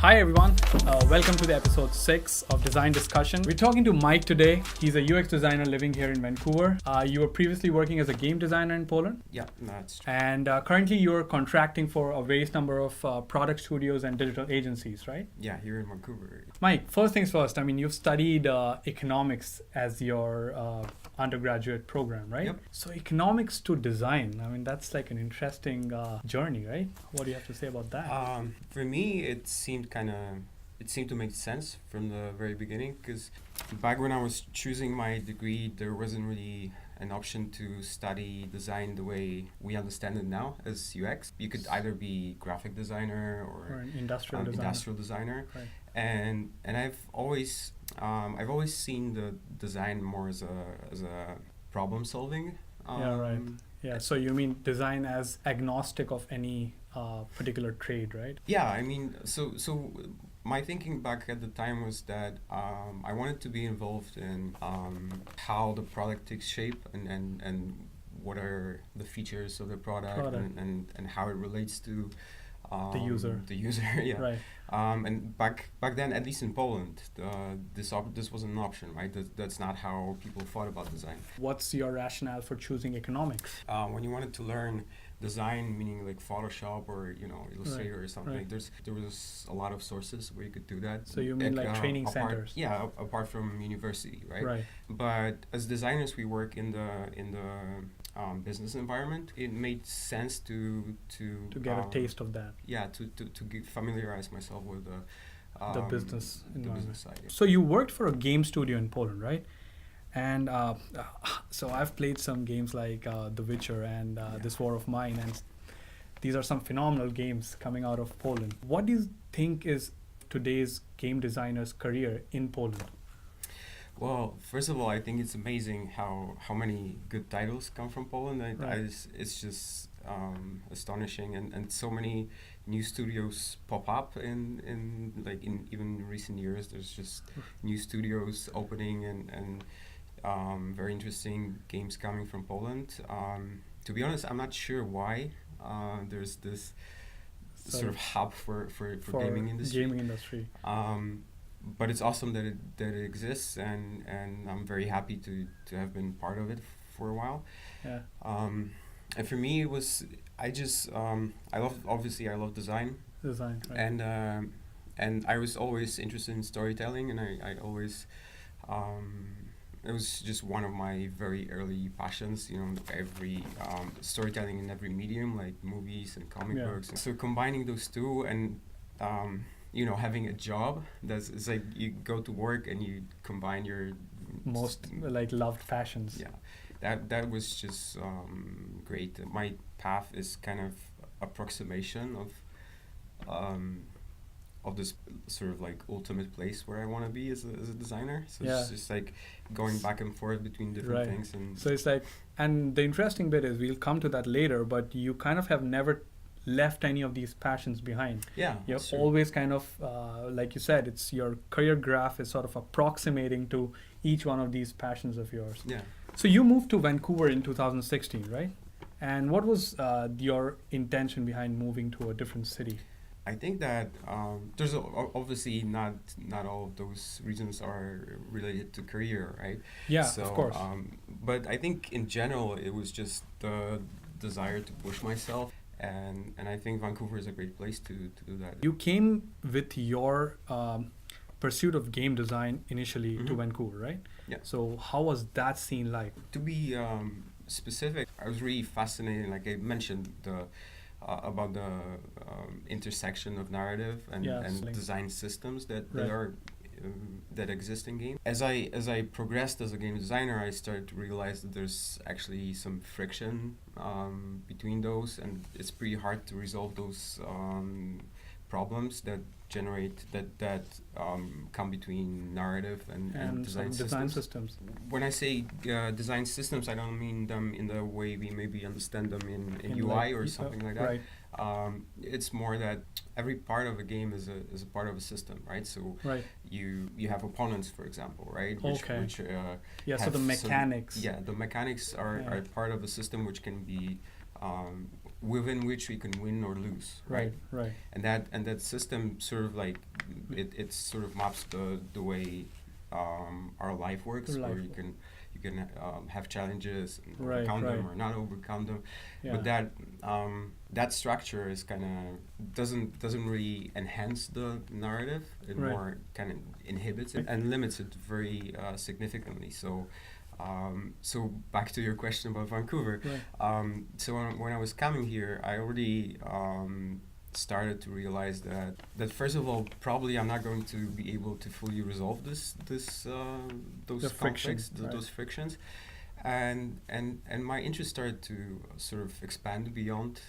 Hi everyone, welcome to the episode 6 of Design Discussion. We're talking to Mike today. He's a UX designer living here in Vancouver. You were previously working as a game designer in Poland. Yeah, that's true. And currently you're contracting for a various number of product studios and digital agencies, right? Yeah, here in Vancouver. Mike, first things first, you've studied economics as your undergraduate program, right? Yep. So economics to design, that's like an interesting journey, right? What do you have to say about that? For me, it seemed to make sense from the very beginning, because back when I was choosing my degree, there wasn't really an option to study design the way we understand it now as UX. You could either be graphic designer or an industrial designer. Right. And I've always seen the design more as a problem solving. Yeah, so you mean design as agnostic of any particular trade, right? Yeah, so my thinking back at the time was that I wanted to be involved in how the product takes shape and what are the features of the product. And how it relates to the user. Yeah. Right. And back then, at least in Poland, this wasn't an option, right? That's not how people thought about design. What's your rationale for choosing economics? When you wanted to learn design, meaning like Photoshop or Illustrator or something, right. There was a lot of sources where you could do that. So you mean like training centers? Yeah, apart from university, right? Right. But as designers, we work in the business environment. It made sense to get a taste of that. Yeah, to familiarize myself with the business environment. The business side. So you worked for a game studio in Poland, right? And so I've played some games like The Witcher and This War of Mine, and these are some phenomenal games coming out of Poland. What do you think is today's game designer's career in Poland? Well, first of all, I think it's amazing how many good titles come from Poland. It's just astonishing, and so many new studios pop up in even recent years. There's just new studios opening and very interesting games coming from Poland. To be honest, I'm not sure why there's this sort of hub for gaming industry. But it's awesome that it exists, and I'm very happy to have been part of it for a while. Yeah. And for me, it was I love design. Design. Right. And I was always interested in storytelling, and I always it was just one of my very early passions. Every storytelling in every medium, like movies and comic books. So combining those two and having a job it's like you go to work and you combine your most loved passions. Yeah, that was just great. My path is kind of approximation of this sort of like ultimate place where I want to be as a designer. So it's just like going back and forth between different things. And so it's like, and the interesting bit is we'll come to that later, but you kind of have never left any of these passions behind. Yeah, you're always kind of like you said, it's your career graph is sort of approximating to each one of these passions of yours. Yeah. So you moved to Vancouver in 2016, right? And what was your intention behind moving to a different city? I think that there's obviously not all of those reasons are related to career, right? Yeah, so, of course. But I think in general it was just the desire to push myself. And I think Vancouver is a great place to do that. You came with your pursuit of game design initially to Vancouver, right? Yeah. So how was that scene like? To be specific, I was really fascinated, like I mentioned, about the intersection of narrative and design systems that exist in games. As I progressed as a game designer, I started to realize that there's actually some friction between those, and it's pretty hard to resolve those problems that come between narrative and design systems. When I say design systems, I don't mean them in the way we maybe understand them in UI or something like that. Right. It's more that every part of a game is a part of a system, right? So you have opponents, for example, right? So the mechanics. The mechanics are part of a system which can be within which we can win or lose, right? Right. And that system sort of like it sort of maps the way our life works, where you can have challenges and overcome them or not overcome them. But that structure is kind of doesn't really enhance the narrative. It more kind of inhibits it and limits it very significantly. So back to your question about Vancouver. So when I was coming here, I already started to realize that first of all, probably I'm not going to be able to fully resolve those conflicts, those frictions, and my interest started to sort of expand beyond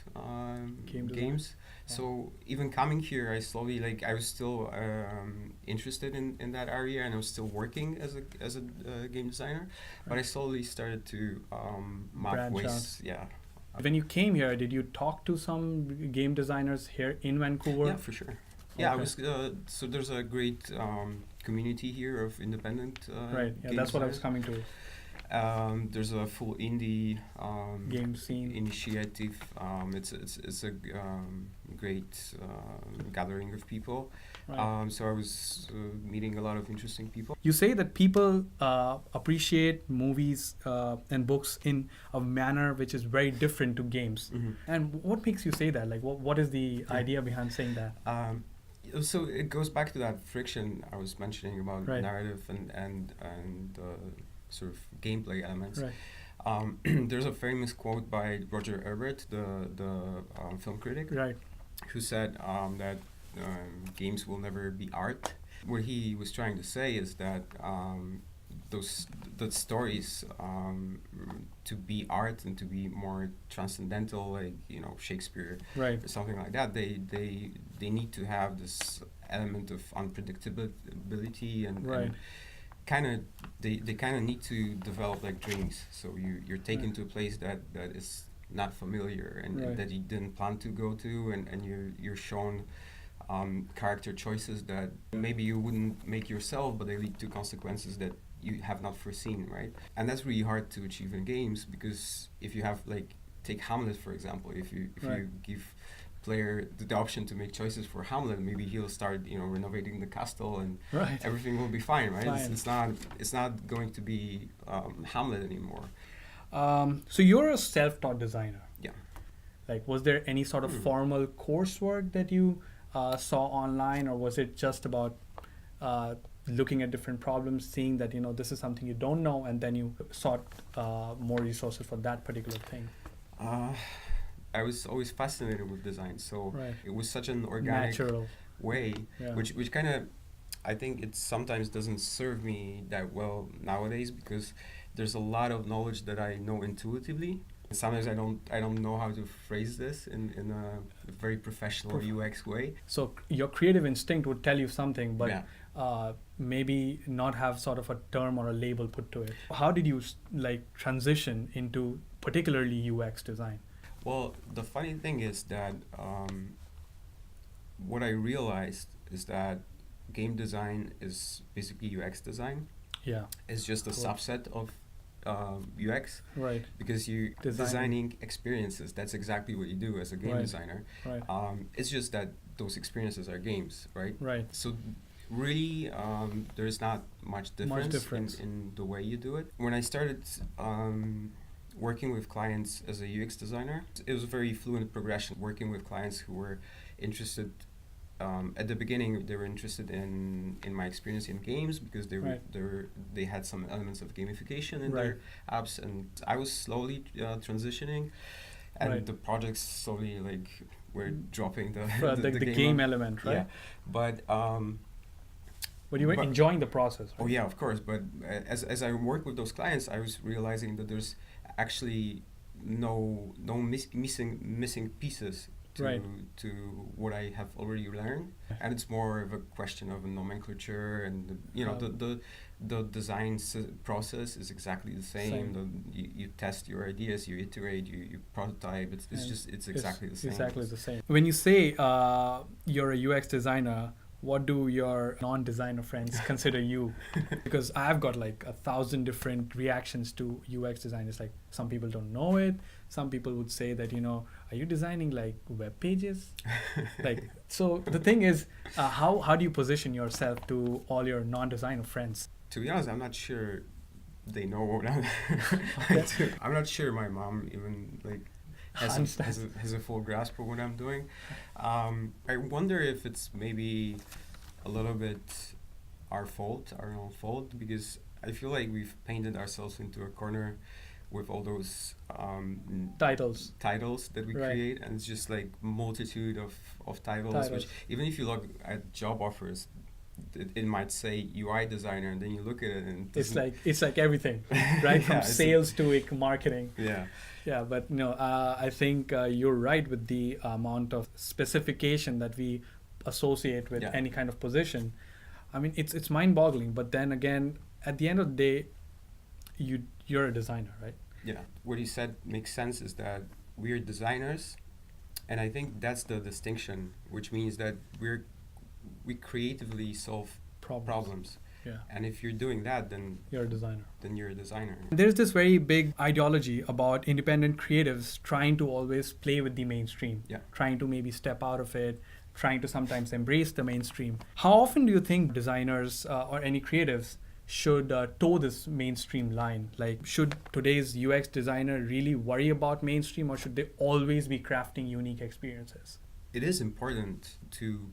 games. So even coming here, I slowly, like, I was still interested in that area, and I was still working as a game designer, but I slowly started to map ways. When you came here, did you talk to some game designers here in Vancouver? Yeah, for sure. Yeah, I was. So there's a great community here of independent. Game that's what I was coming to. There's a full indie game scene initiative. It's a great gathering of people. So I was meeting a lot of interesting people. You say that people appreciate movies and books in a manner which is very different to games. And what makes you say that? Like, what is the idea behind saying that? So it goes back to that friction I was mentioning about narrative and sort of gameplay elements. There's a famous quote by Roger Ebert, the film critic, who said that games will never be art. What he was trying to say is that the stories to be art and to be more transcendental, like Shakespeare or something like that, they need to have this element of unpredictability and kind of they kind of need to develop like dreams. So you're taken to a place that is not familiar and that you didn't plan to go to, and you're shown character choices that maybe you wouldn't make yourself, but they lead to consequences that you have not foreseen, right? And that's really hard to achieve in games, because if you have, like, take Hamlet for example, if you give player the option to make choices for Hamlet, maybe he'll start renovating the castle and everything will be fine, right? It's not going to be Hamlet anymore. So you're a self-taught designer. Yeah. Like, was there any sort of formal coursework that you saw online, or was it just about looking at different problems, seeing that this is something you don't know, and then you sought more resources for that particular thing? I was always fascinated with design, so it was such an organic natural way, which kind of, I think it sometimes doesn't serve me that well nowadays, because there's a lot of knowledge that I know intuitively. Sometimes I don't know how to phrase this in a very professional UX way. So your creative instinct would tell you something, but maybe not have sort of a term or a label put to it. How did you transition into particularly UX design? Well, the funny thing is that what I realized is that game design is basically UX design. Yeah. It's just a subset of UX. Right. Because you designing experiences, that's exactly what you do as a game designer. Right. It's just that those experiences are games, right? Right. So really, there's not much difference. In the way you do it. When I started working with clients as a UX designer, it was a very fluent progression. Working with clients who were interested, at the beginning they were interested in my experience in games, because they had some elements of gamification in their apps, and I was slowly transitioning, and the projects slowly were dropping the game element, right? Yeah, but you were enjoying the process, right? Oh yeah, of course. But as I work with those clients, I was realizing that there's actually no missing pieces to what I have already learned, and it's more of a question of a nomenclature, and the design process is exactly the same. You test your ideas, you iterate, you prototype. It's exactly the same. Exactly the same. When you say you're a UX designer, what do your non-designer friends consider you? Because I've got like 1,000 different reactions to UX design. It's like some people don't know it. Some people would say that, are you designing like web pages? Like, so the thing is, how do you position yourself to all your non-designer friends? To be honest, I'm not sure they know what I'm. Okay. I'm not sure my mom even like has a full grasp of what I'm doing. I wonder if it's maybe a little bit our own fault, because I feel like we've painted ourselves into a corner with all those Titles. that we Right. create, and it's just like multitude of titles, which even if you look at job offers, it might say UI designer, and then you look at it and It's like everything, right? From Yeah, sales to marketing. yeah. Yeah, but I think you're right with the amount of specification that we associate with Yeah. any kind of position. I mean, it's mind-boggling. But then again, at the end of the day, you're a designer, right? Yeah, what you said makes sense, is that we're designers, and I think that's the distinction, which means that we creatively solve problems. Yeah, And if you're doing that, then you're a designer. you're a designer. There's this very big ideology about independent creatives trying to always play with the mainstream, Yeah. trying to maybe step out of it, trying to sometimes embrace the mainstream. How often do you think designers or any creatives should toe this mainstream line? Like, should today's UX designer really worry about mainstream, or should they always be crafting unique experiences? It is important to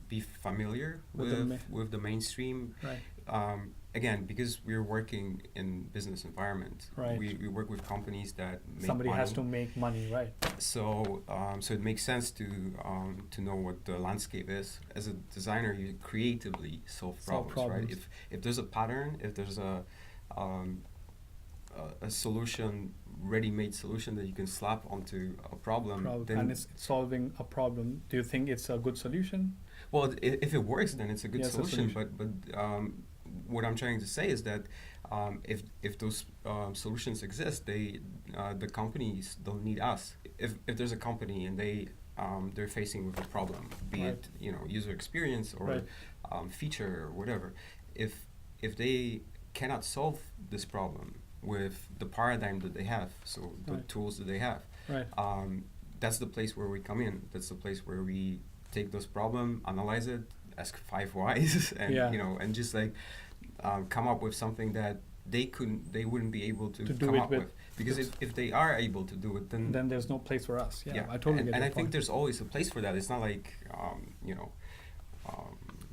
be familiar with the mainstream. Right. Again, because we're working in business environment, Right. we work with companies that make Somebody money. has to make money, right? So it makes sense to know what the landscape is. As a designer, you creatively solve problems, right? If there's a pattern, if there's a solution, ready-made solution that you can slap onto a problem, then and it's solving a problem. Do you think it's a good solution? well, if it works, then it's a good Yeah, it's a solution. solution. But what I'm trying to say is that if those solutions exist, the companies don't need us. If there's a company and they're facing with a problem, be Right. it user experience or Right. feature or whatever, if they cannot solve this problem with the paradigm that they have, so the Right. tools that they have, Right. that's the place where we come in. That's the place where we take this problem, analyze it, ask 5 whys, and Yeah. and just like come up with something that they wouldn't be able to do come it up with. with. Because if they are able to do it, then There's no place for us. Yeah, yeah. I totally and, get and that I think point. there's always a place for that. It's not like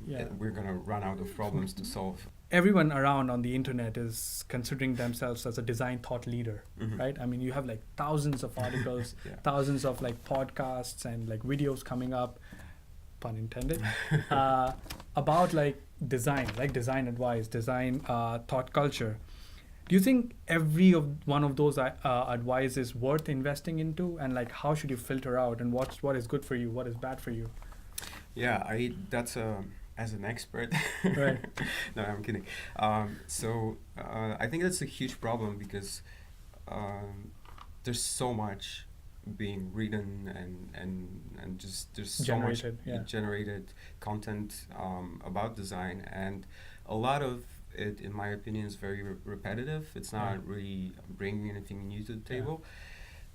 Yeah. we're gonna run out of problems to solve. Everyone around on the internet is considering themselves as a design thought leader, Mhm. right? I mean, you have like thousands of articles, Yeah. thousands of like podcasts and like videos coming up, pun intended, about like design advice, design thought culture. Do you think every one of those advice is worth investing into, and like how should you filter out, and what is good for you, what is bad for you? Yeah, that's as an expert. Right. No, I'm kidding. I think that's a huge problem, because there's so much being written and just there's so much generated content about design, and a lot of it, in my opinion, is very repetitive. It's not really bringing anything new to the table.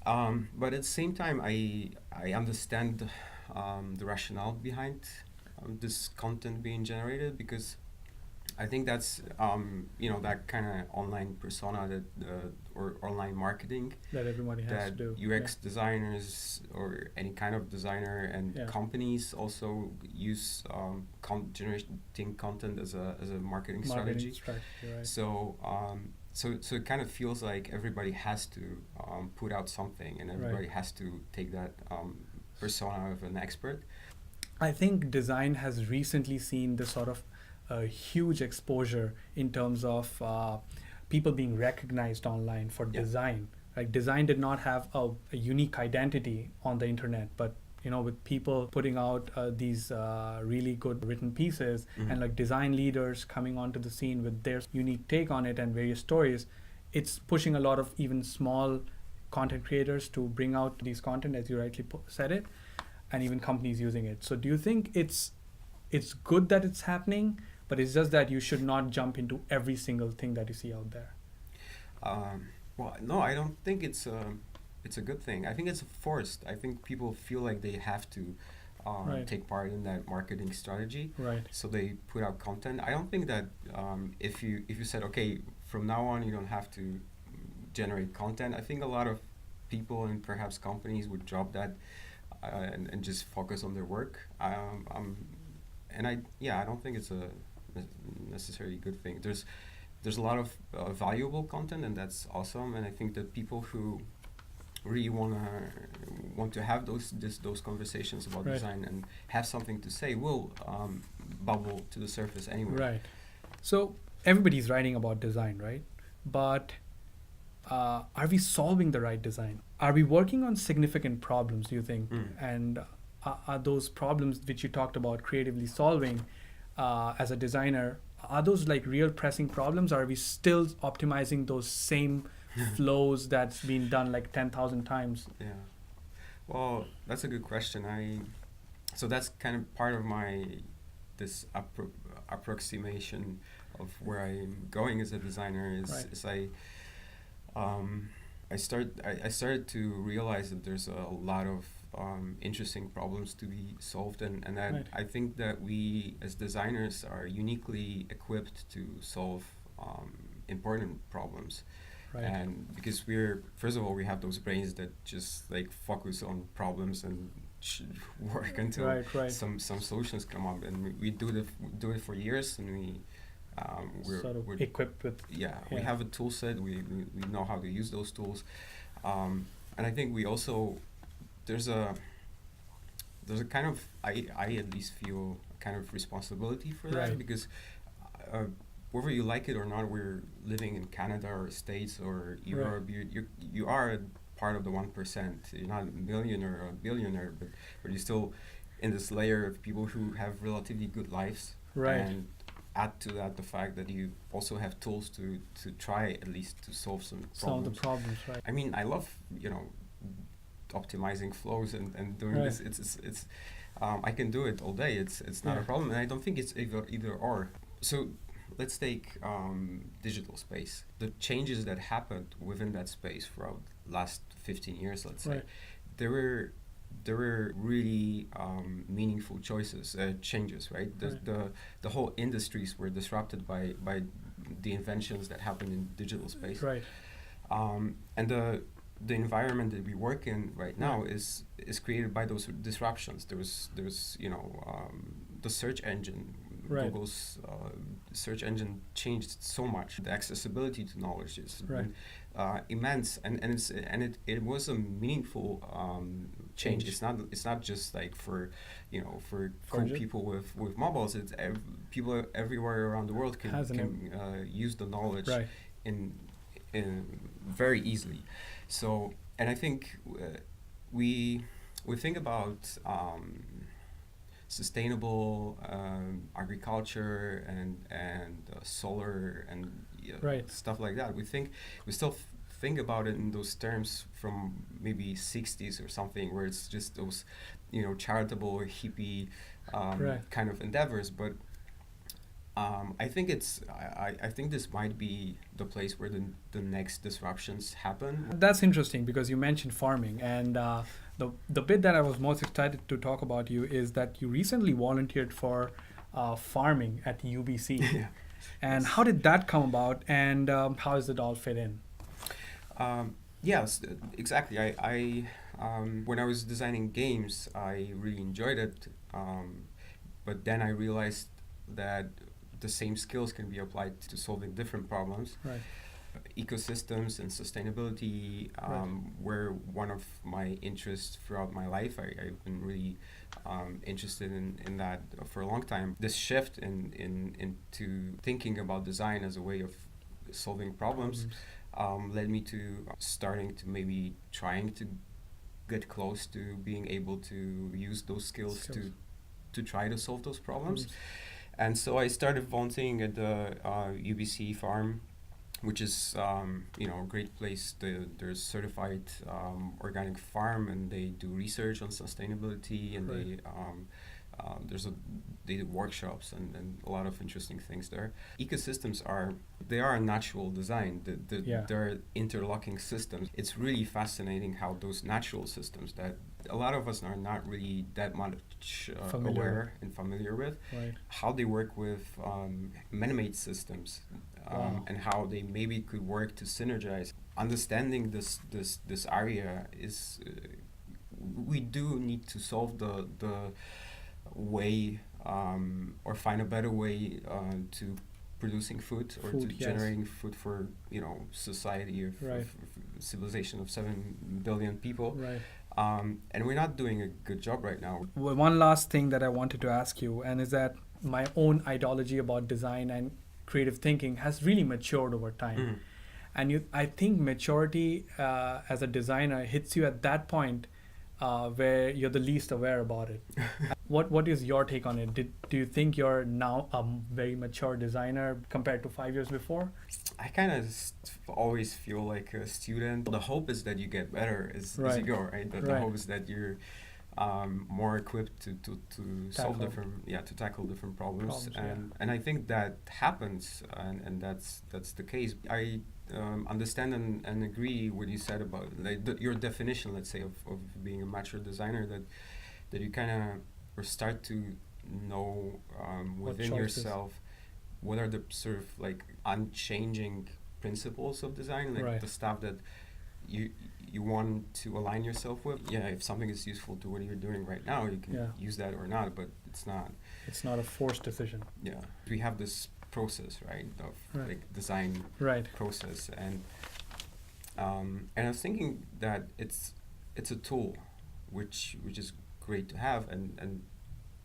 But at the same time, I understand the rationale behind this content being generated, because I think that's that kind of online persona that or online marketing that everybody has to do. UX designers or any kind of designer and companies also use generating content as a marketing strategy. Right. So it kind of feels like everybody has to put out something, and everybody has to take that persona of an expert. I think design has recently seen this sort of huge exposure in terms of people being recognized online for design. Like, design did not have a unique identity on the internet, but with people putting out these really good written pieces, and like design leaders coming onto the scene with their unique take on it and various stories, it's pushing a lot of even small content creators to bring out these content, as you rightly said it, and even companies using it. So do you think it's it's good that it's happening, but it's just that you should not jump into every single thing that you see out there. Well, no, I don't think it's a good thing. I think it's forced. I think people feel like they have to Right. take part in that marketing strategy, Right. so they put out content. I don't think that if you said, okay, from now on you don't have to generate content, I think a lot of people and perhaps companies would drop that and just focus on their work. I don't think it's a necessarily good thing. There's a lot of valuable content, and that's awesome. And I think that people who really want to have those conversations about Right. design and have something to say will bubble to the surface anyway. Right. So everybody's writing about design, right? But are we solving the right design? Are we working on significant problems, do you think? Mm. And are those problems which you talked about creatively solving as a designer, are those like real pressing problems? Or are we still optimizing those same flows that's been done like 10,000 times? Yeah. Well, that's a good question. So that's kind of part of this approximation of where I'm going as a designer Right. is I started to realize that there's a lot of interesting problems to be solved, and that Right. I think that we as designers are uniquely equipped to solve important problems. Right. And because first of all, we have those brains that just like focus on problems and work until Right. some solutions come up, and we do it for years, and Sort of we're equipped with. yeah, we Yeah. have a tool set. We know how to use those tools, and I think we also there's a kind of I at least feel a kind of responsibility for that, Right. because whether you like it or not, we're living in Canada or States or Europe. You are a part of the 1%. You're not a millionaire or a billionaire, but you're still in this layer of people who have relatively good lives. Right. And add to that the fact that you also have tools to try at least to solve some problems. Solve the problems, right? I mean, I love optimizing flows and doing Right. this. It's I can do it all day. It's not a Yeah. problem, and I don't think it's either or. So let's take digital space. The changes that happened within that space throughout last 15 years, let's say, Right. there were really meaningful changes, right? Right. The whole industries were disrupted by the inventions that happened in digital space. Right. And the environment that we work in right now is created by those disruptions. There's the search engine. Right. Google's search engine changed so much. The accessibility to knowledge is Right. immense, and it was a meaningful change. It's not just like for cool people with mobiles. It's people everywhere around the world can use the knowledge Right. in very easily. So, and I think we think about sustainable agriculture and solar and Right. stuff like that. We still think about it in those terms from maybe 60s or something, where it's just those charitable or hippie Right. kind of endeavors. But I think I think this might be the place where the next disruptions happen. That's interesting because you mentioned farming, and the bit that I was most excited to talk about you is that you recently volunteered for farming at UBC. Yeah. And how did that come about, and how does it all fit in? Yes, exactly. I when I was designing games, I really enjoyed it, but then I realized that the same skills can be applied to solving different problems. Right. Ecosystems and sustainability were one of my interests throughout my life. I've been really interested in that for a long time. This shift into thinking about design as a way of solving problems led me to starting to maybe trying to get close to being able to use those skills to try to solve those problems. And so I started volunteering at the UBC farm, which is a great place. They're certified organic farm, and they do research on sustainability, and They do workshops and a lot of interesting things there. Ecosystems are a natural design. They're interlocking systems. It's really fascinating how those natural systems that a lot of us are not really that much aware and familiar with, right, how they work with man-made systems, and how they maybe could work to synergize. Understanding this area is we do need to solve the way or find a better way to producing food or to generating food for society of civilization of 7 billion people. right. And we're not doing a good job right now. Well, one last thing that I wanted to ask you, and is that my own ideology about design and creative thinking has really matured over time. And I think maturity as a designer hits you at that point where you're the least aware about it. What is your take on it? Do you think you're now a very mature designer compared to 5 years before? I kind of always feel like a student. The hope is that you get better as you go, right? The hope is that you're more equipped to solve to tackle different problems. And I think that happens, and that's the case. I understand and agree what you said about your definition, let's say, of being a mature designer, that you kind of or start to know within yourself what are the sort of like unchanging principles of design, like the stuff that you want to align yourself with. Yeah, if something is useful to what you're doing right now, you can use that or not, but it's not a forced decision. Yeah, we have this process, right, of like design process, and I was thinking that it's a tool which is great to have, and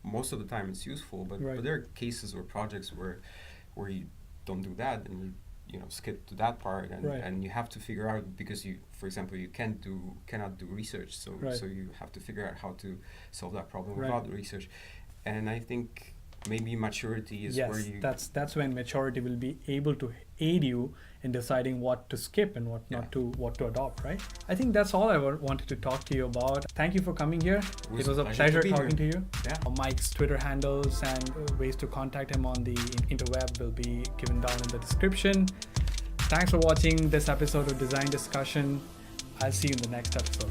most of the time it's useful, but there are cases or projects where you don't do that, and you skip to that part, and you have to figure out, because for example, you cannot do research, so you have to figure out how to solve that problem without the research. And I think maybe maturity is where you... that's when maturity will be able to aid you in deciding what to skip and what to adopt, right? I think that's all I wanted to talk to you about. Thank you for coming here. It was a pleasure talking to you. Mike's Twitter handles and ways to contact him on the interweb will be given down in the description. Thanks for watching this episode of Design Discussion. I'll see you in the next episode.